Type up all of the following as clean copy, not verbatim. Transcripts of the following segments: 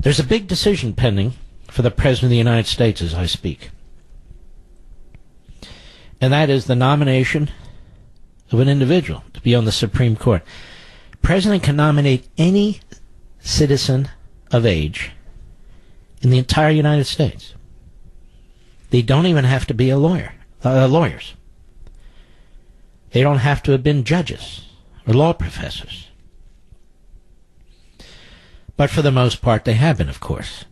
There's a big decision pending for the President of the United States as I speak. And that is the nomination of an individual to be on the Supreme Court. The President can nominate any citizen of age in the entire United States. They don't even have to be lawyers. They don't have to have been judges or law professors. But for the most part, they have been, of course.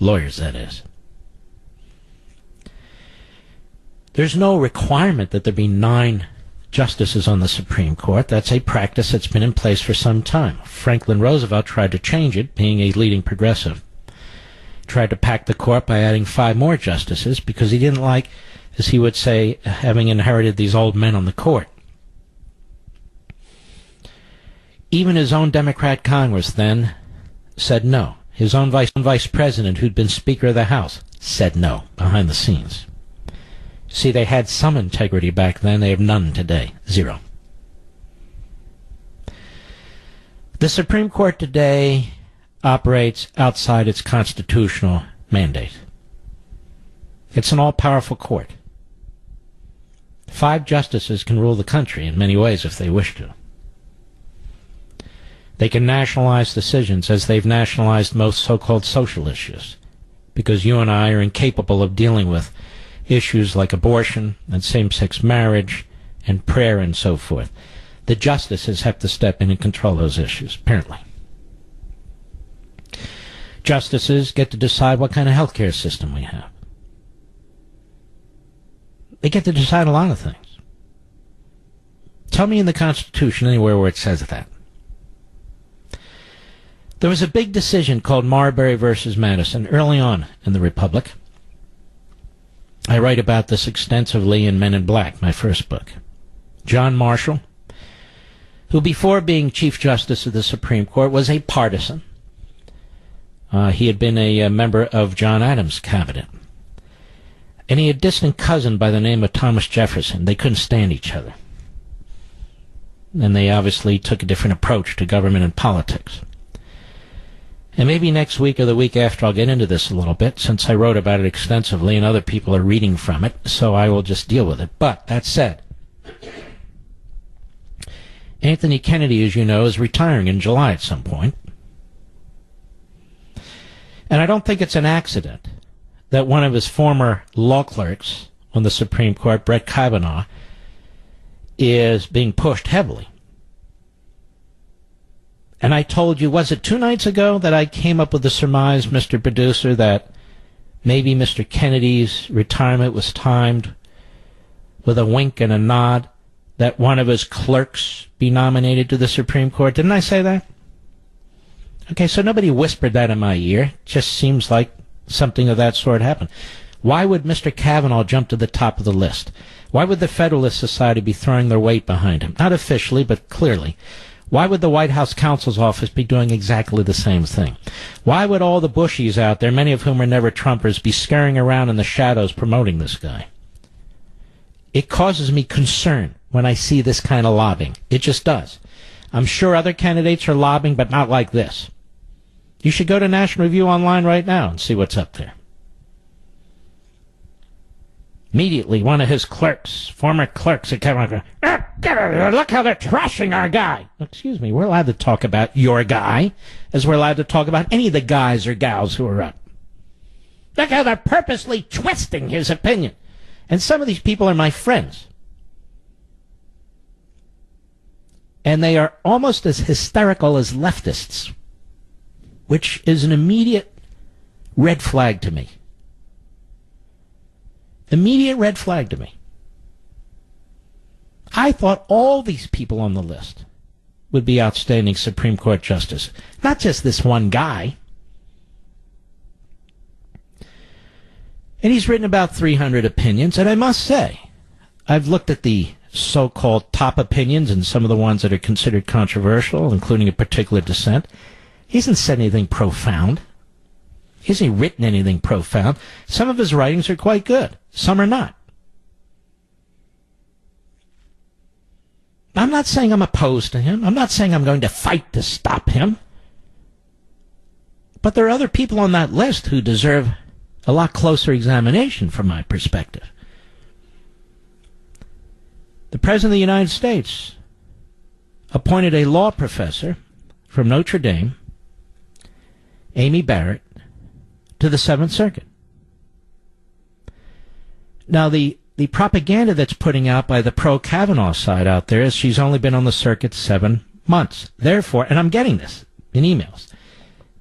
Lawyers, that is. There's no requirement that there be 9 justices on the Supreme Court. That's a practice that's been in place for some time. Franklin Roosevelt tried to change it, being a leading progressive. Tried to pack the court by adding 5 more justices because he didn't like, as he would say, having inherited these old men on the court. Even his own Democrat Congress then said no. His own vice president, who'd been Speaker of the House, said no behind the scenes. See, they had some integrity back then. They have none today. 0. The Supreme Court today operates outside its constitutional mandate. It's an all-powerful court. 5 justices can rule the country in many ways if they wish to. They can nationalize decisions as they've nationalized most so-called social issues, because you and I are incapable of dealing with issues like abortion and same-sex marriage and prayer and so forth. The justices have to step in and control those issues, apparently. Justices get to decide what kind of health care system we have. They get to decide a lot of things. Tell me in the Constitution anywhere where it says that. There was a big decision called Marbury versus Madison early on in the Republic. I write about this extensively in Men in Black, my first book. John Marshall, who before being Chief Justice of the Supreme Court was a partisan. He had been a member of John Adams' cabinet. And he had a distant cousin by the name of Thomas Jefferson. They couldn't stand each other. And they obviously took a different approach to government and politics. And maybe next week or the week after I'll get into this a little bit, since I wrote about it extensively and other people are reading from it, so I will just deal with it. But, that said, Anthony Kennedy, as you know, is retiring in July at some point. And I don't think it's an accident that one of his former law clerks on the Supreme Court, Brett Kavanaugh, is being pushed heavily. And I told you, was it 2 nights ago that I came up with the surmise, Mr. Producer, that maybe Mr. Kennedy's retirement was timed with a wink and a nod that one of his clerks be nominated to the Supreme Court? Didn't I say that? Okay, so nobody whispered that in my ear. It just seems like something of that sort happened. Why would Mr. Kavanaugh jump to the top of the list? Why would the Federalist Society be throwing their weight behind him? Not officially, but clearly. Why would the White House counsel's office be doing exactly the same thing? Why would all the Bushies out there, many of whom are never Trumpers, be scurrying around in the shadows promoting this guy? It causes me concern when I see this kind of lobbying. It just does. I'm sure other candidates are lobbying, but not like this. You should go to National Review Online right now and see what's up there. Immediately, one of his clerks, former clerks, look how they're trashing our guy. Excuse me, we're allowed to talk about your guy as we're allowed to talk about any of the guys or gals who are up. Look how they're purposely twisting his opinion. And some of these people are my friends. And they are almost as hysterical as leftists, which is an immediate red flag to me. Immediate red flag to me. I thought all these people on the list would be outstanding Supreme Court justices, not just this one guy. And he's written about 300 opinions, and I must say, I've looked at the so-called top opinions and some of the ones that are considered controversial, including a particular dissent. He hasn't said anything profound. He hasn't written anything profound. Some of his writings are quite good. Some are not. I'm not saying I'm opposed to him. I'm not saying I'm going to fight to stop him. But there are other people on that list who deserve a lot closer examination from my perspective. The President of the United States appointed a law professor from Notre Dame, Amy Barrett, to the Seventh Circuit. Now, the propaganda that's putting out by the pro-Kavanaugh side out there is she's only been on the circuit 7 months. Therefore, and I'm getting this in emails,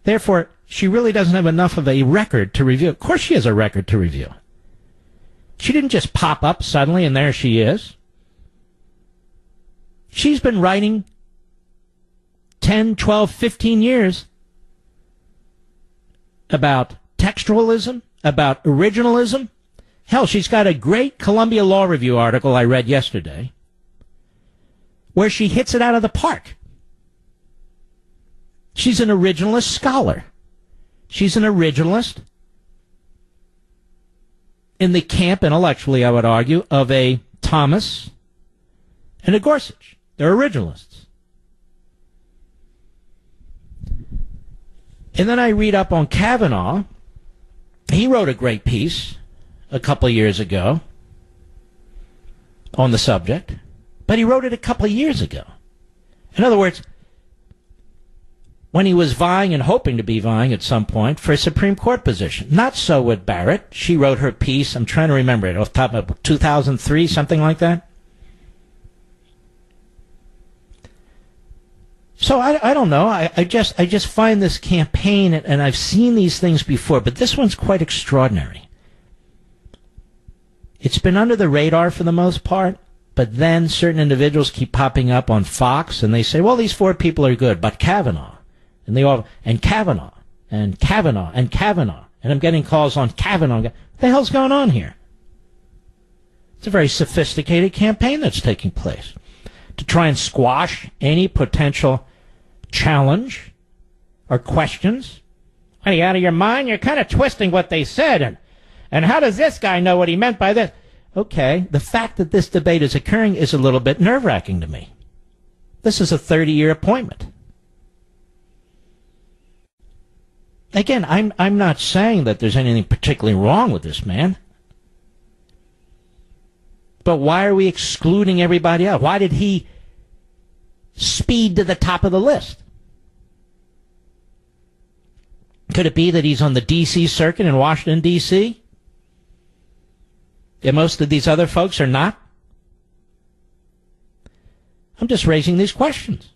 therefore, she really doesn't have enough of a record to review. Of course she has a record to review. She didn't just pop up suddenly and there she is. She's been writing 10, 12, 15 years about textualism, about originalism. Hell, she's got a great Columbia Law Review article I read yesterday where she hits it out of the park. She's an originalist scholar. She's an originalist in the camp, intellectually, I would argue, of a Thomas and a Gorsuch. They're originalists. And then I read up on Kavanaugh. He wrote a great piece a couple of years ago on the subject, but he wrote it a couple of years ago. In other words, when he was vying and hoping to be vying at some point for a Supreme Court position. Not so with Barrett. She wrote her piece, I'm trying to remember it, off the top of 2003, something like that. So I don't know. I just find this campaign, and I've seen these things before, but this one's quite extraordinary. It's been under the radar for the most part, but then certain individuals keep popping up on Fox, and they say, well, these 4 people are good, but Kavanaugh, and they all, and Kavanaugh, and Kavanaugh, and Kavanaugh, and I'm getting calls on Kavanaugh. What the hell's going on here? It's a very sophisticated campaign that's taking place to try and squash any potential challenge or questions. Are you out of your mind? You're kind of twisting what they said. And how does this guy know what he meant by this? Okay, the fact that this debate is occurring is a little bit nerve-wracking to me. This is a 30-year appointment. Again, I'm not saying that there's anything particularly wrong with this man. But why are we excluding everybody else? Why did he speed to the top of the list? Could it be that he's on the D.C. circuit in Washington, D.C.? And most of these other folks are not? I'm just raising these questions.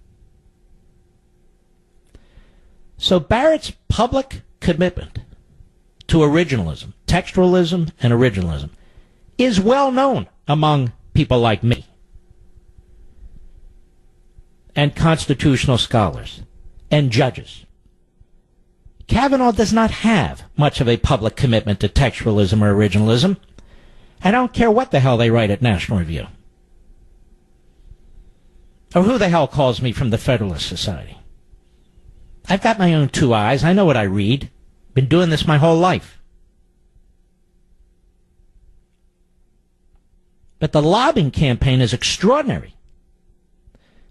So Barrett's public commitment to originalism, textualism, and originalism is well known among people like me and constitutional scholars and judges. Kavanaugh does not have much of a public commitment to textualism or originalism. I don't care what the hell they write at National Review. Or who the hell calls me from the Federalist Society. I've got my own 2 eyes. I know what I read. Been doing this my whole life. But the lobbying campaign is extraordinary.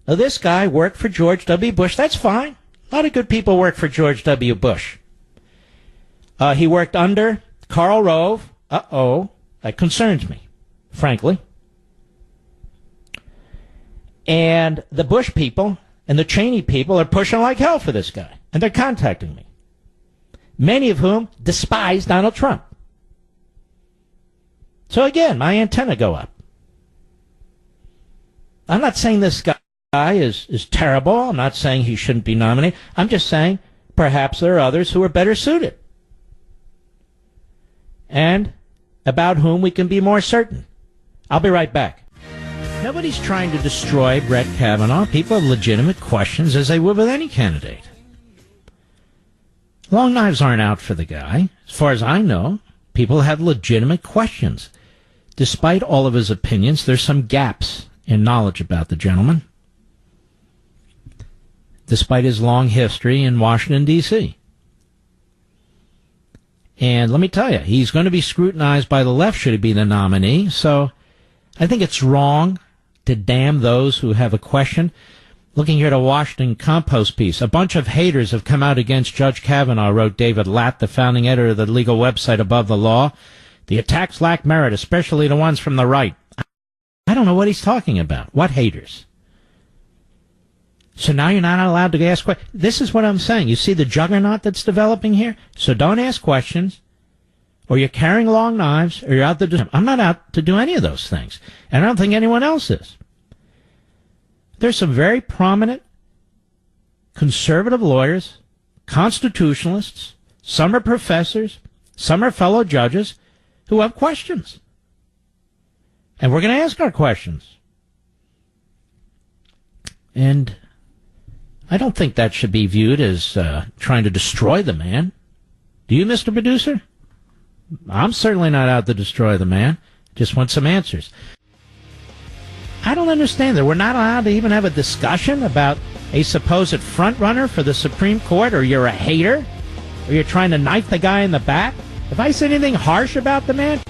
Now, this guy worked for George W. Bush. That's fine. A lot of good people work for George W. Bush. He worked under Karl Rove. That concerns me, frankly. And the Bush people and the Cheney people are pushing like hell for this guy. And they're contacting me. Many of whom despise Donald Trump. So again, my antenna go up. I'm not saying this guy is terrible. I'm not saying he shouldn't be nominated. I'm just saying perhaps there are others who are better suited. And about whom we can be more certain. I'll be right back. Nobody's trying to destroy Brett Kavanaugh. People have legitimate questions, as they would with any candidate. Long knives aren't out for the guy. As far as I know, people have legitimate questions. Despite all of his opinions, there's some gaps in knowledge about the gentleman. Despite his long history in Washington, D.C. And let me tell you, he's going to be scrutinized by the left should he be the nominee. So I think it's wrong to damn those who have a question. Looking here at a Washington Compost piece. A bunch of haters have come out against Judge Kavanaugh, wrote David Latt, the founding editor of the legal website Above the Law. The attacks lack merit, especially the ones from the right. I don't know what he's talking about. What haters? So now you're not allowed to ask questions. This is what I'm saying. You see the juggernaut that's developing here? So don't ask questions, or you're carrying long knives, or you're out to do... I'm not out to do any of those things. And I don't think anyone else is. There's some very prominent conservative lawyers, constitutionalists, some are professors, some are fellow judges who have questions. And we're going to ask our questions. And I don't think that should be viewed as trying to destroy the man. Do you, Mr. Producer? I'm certainly not out to destroy the man. Just want some answers. I don't understand that we're not allowed to even have a discussion about a supposed front runner for the Supreme Court, or you're a hater, or you're trying to knife the guy in the back. If I said anything harsh about the man,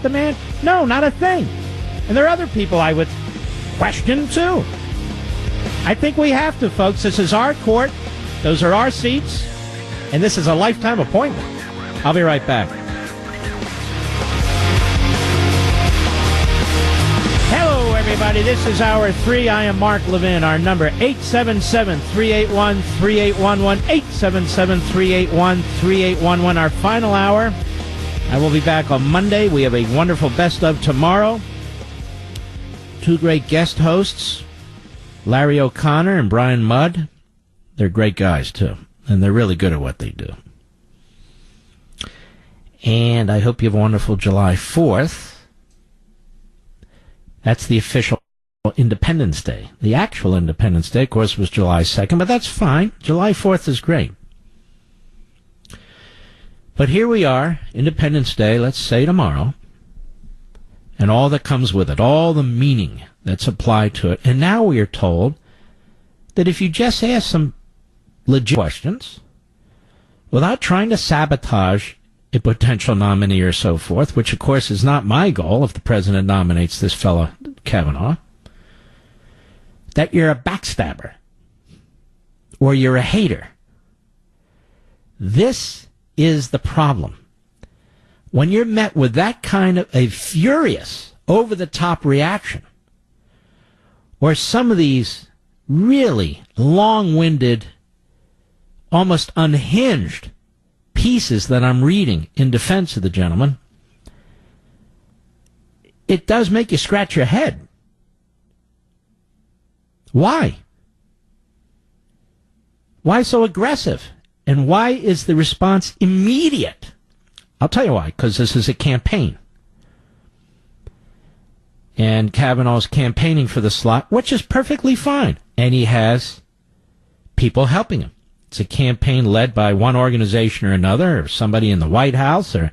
no, not a thing. And there are other people I would question too. I think we have to, folks. This is our court. Those are our seats. And this is a lifetime appointment. I'll be right back. Hello, everybody. This is Hour 3. I am Mark Levin. Our number, 877-381-3811. 877-381-3811. Our final hour. I will be back on Monday. We have a wonderful best of tomorrow. Two great guest hosts, Larry O'Connor and Brian Mudd. They're great guys, too. And they're really good at what they do. And I hope you have a wonderful July 4th. That's the official Independence Day. The actual Independence Day, of course, was July 2nd, but that's fine. July 4th is great. But here we are, Independence Day, let's say tomorrow, and all that comes with it, all the meaning that's applied to it. And now we are told that if you just ask some legit questions, without trying to sabotage a potential nominee or so forth, which of course is not my goal if the president nominates this fellow Kavanaugh, that you're a backstabber or you're a hater. This is the problem. When you're met with that kind of a furious, over-the-top reaction, or some of these really long-winded, almost unhinged pieces that I'm reading in defense of the gentleman, it does make you scratch your head. Why? Why so aggressive? And why is the response immediate? I'll tell you why, because this is a campaign. And Kavanaugh's campaigning for the slot, which is perfectly fine. And he has people helping him. It's a campaign led by one organization or another, or somebody in the White House, or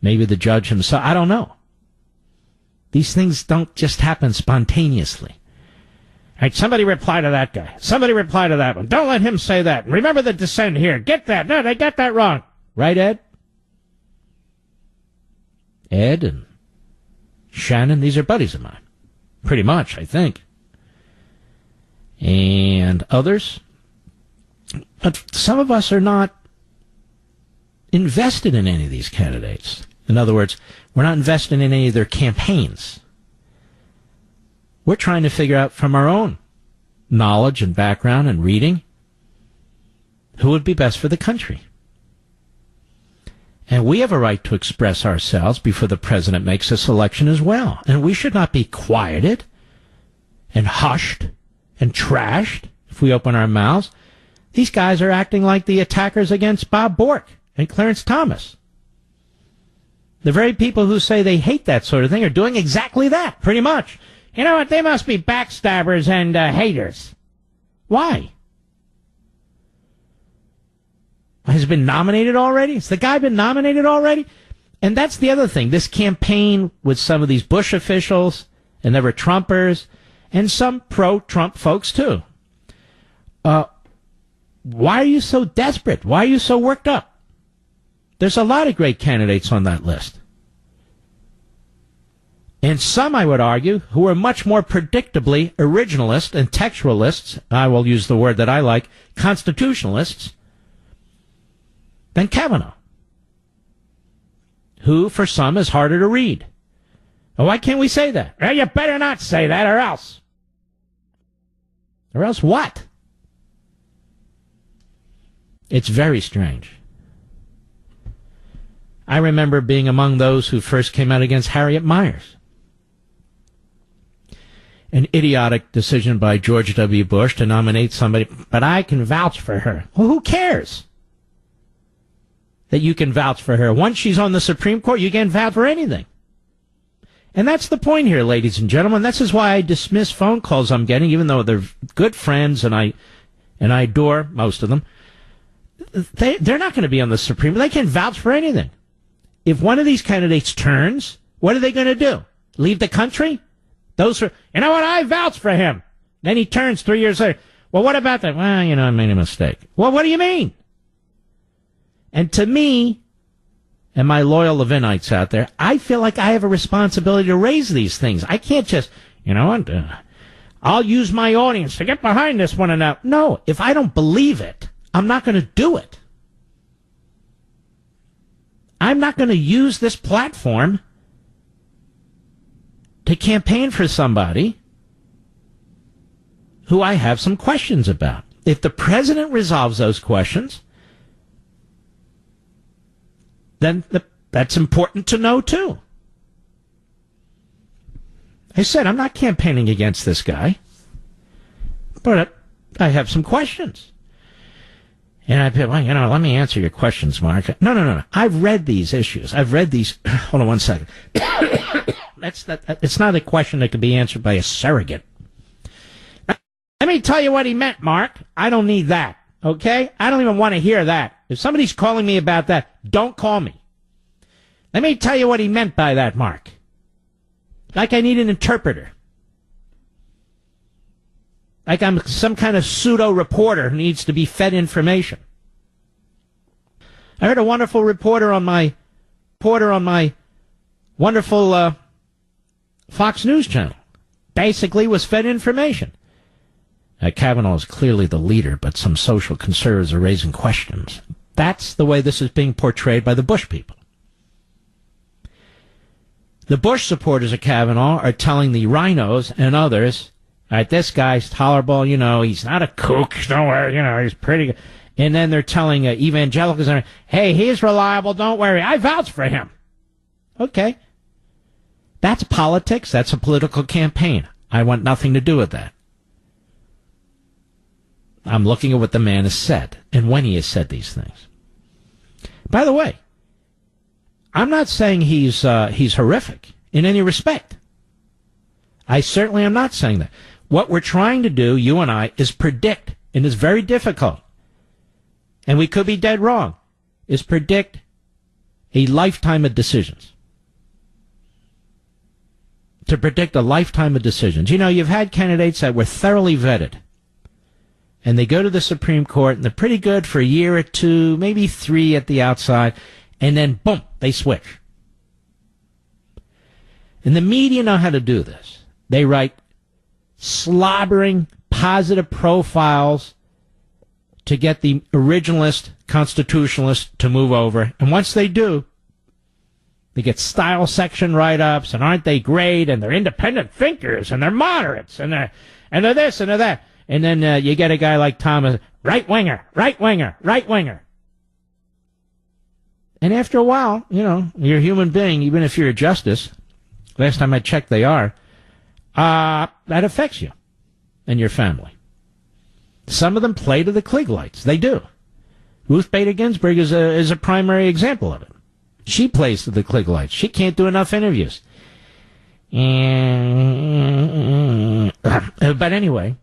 maybe the judge himself. I don't know. These things don't just happen spontaneously. All right, somebody reply to that guy. Somebody reply to that one. Don't let him say that. Remember the dissent here. Get that. No, they got that wrong. Right, Ed? Ed and Shannon, these are buddies of mine. Pretty much, I think. And others. But some of us are not invested in any of these candidates. In other words, we're not invested in any of their campaigns. We're trying to figure out from our own knowledge and background and reading who would be best for the country. And we have a right to express ourselves before the president makes a selection as well. And we should not be quieted and hushed and trashed if we open our mouths. These guys are acting like the attackers against Bob Bork and Clarence Thomas. The very people who say they hate that sort of thing are doing exactly that, pretty much. You know what? They must be backstabbers and haters. Why? Has been nominated already? Has the guy been nominated already? And that's the other thing. This campaign with some of these Bush officials, and there were Trumpers, and some pro-Trump folks too. Why are you so desperate? Why are you so worked up? There's a lot of great candidates on that list. And some, I would argue, who are much more predictably originalist and textualists, I will use the word that I like, constitutionalists, than Kavanaugh, who, for some, is harder to read. Well, why can't we say that? Well, you better not say that, or else. Or else what? It's very strange. I remember being among those who first came out against Harriet Miers. An idiotic decision by George W. Bush to nominate somebody, but I can vouch for her. Well, who cares that you can vouch for her? Once she's on the Supreme Court, you can't vouch for anything. And that's the point here, ladies and gentlemen. This is why I dismiss phone calls I'm getting, even though they're good friends and I adore most of them. They're not going to be on the Supreme Court. They can't vouch for anything. If one of these candidates turns, what are they going to do? Leave the country? Those are, you know what, I vouch for him. Then he turns 3 years later. Well, what about that? Well, you know, I made a mistake. Well, what do you mean? And to me, and my loyal Levinites out there, I feel like I have a responsibility to raise these things. I can't just, you know what, I'll use my audience to get behind this one and out. No, if I don't believe it, I'm not going to do it. I'm not going to use this platform to campaign for somebody who I have some questions about. If the president resolves those questions, then that's important to know, too. I said, I'm not campaigning against this guy, but I have some questions. And I said, well, you know, let me answer your questions, Mark. No. I've read these issues. I've read these. Hold on one second. It's not a question that can be answered by a surrogate. Let me tell you what he meant, Mark. I don't need that, okay? I don't even want to hear that. If somebody's calling me about that, don't call me. Let me tell you what he meant by that, Mark. Like I need an interpreter. Like I'm some kind of pseudo-reporter who needs to be fed information. I heard a wonderful reporter on my wonderful Fox News channel basically was fed information. Kavanaugh is clearly the leader, but some social conservatives are raising questions. That's the way this is being portrayed by the Bush people. The Bush supporters of Kavanaugh are telling the rhinos and others, all right, this guy's tolerable, you know, he's not a kook, don't worry, you know, he's pretty good. And then they're telling evangelicals, hey, he's reliable, don't worry, I vouch for him. Okay. That's politics, that's a political campaign. I want nothing to do with that. I'm looking at what the man has said and when he has said these things. By the way, I'm not saying he's horrific in any respect. I certainly am not saying that. What we're trying to do, you and I, is predict, and it's very difficult, and we could be dead wrong, is predict a lifetime of decisions. To predict a lifetime of decisions. You know, you've had candidates that were thoroughly vetted, and they go to the Supreme Court, and they're pretty good for a year or two, maybe 3 at the outside, and then, boom, they switch. And the media know how to do this. They write slobbering, positive profiles to get the originalist constitutionalists to move over. And once they do, they get style section write-ups, and aren't they great, and they're independent thinkers, and they're moderates, and they're this, and they're that. And then you get a guy like Thomas, right-winger. And after a while, you know, you're a human being, even if you're a justice. Last time I checked, they are. That affects you and your family. Some of them play to the Kliglites. They do. Ruth Bader Ginsburg is a primary example of it. She plays to the Kliglites. She can't do enough interviews. But anyway,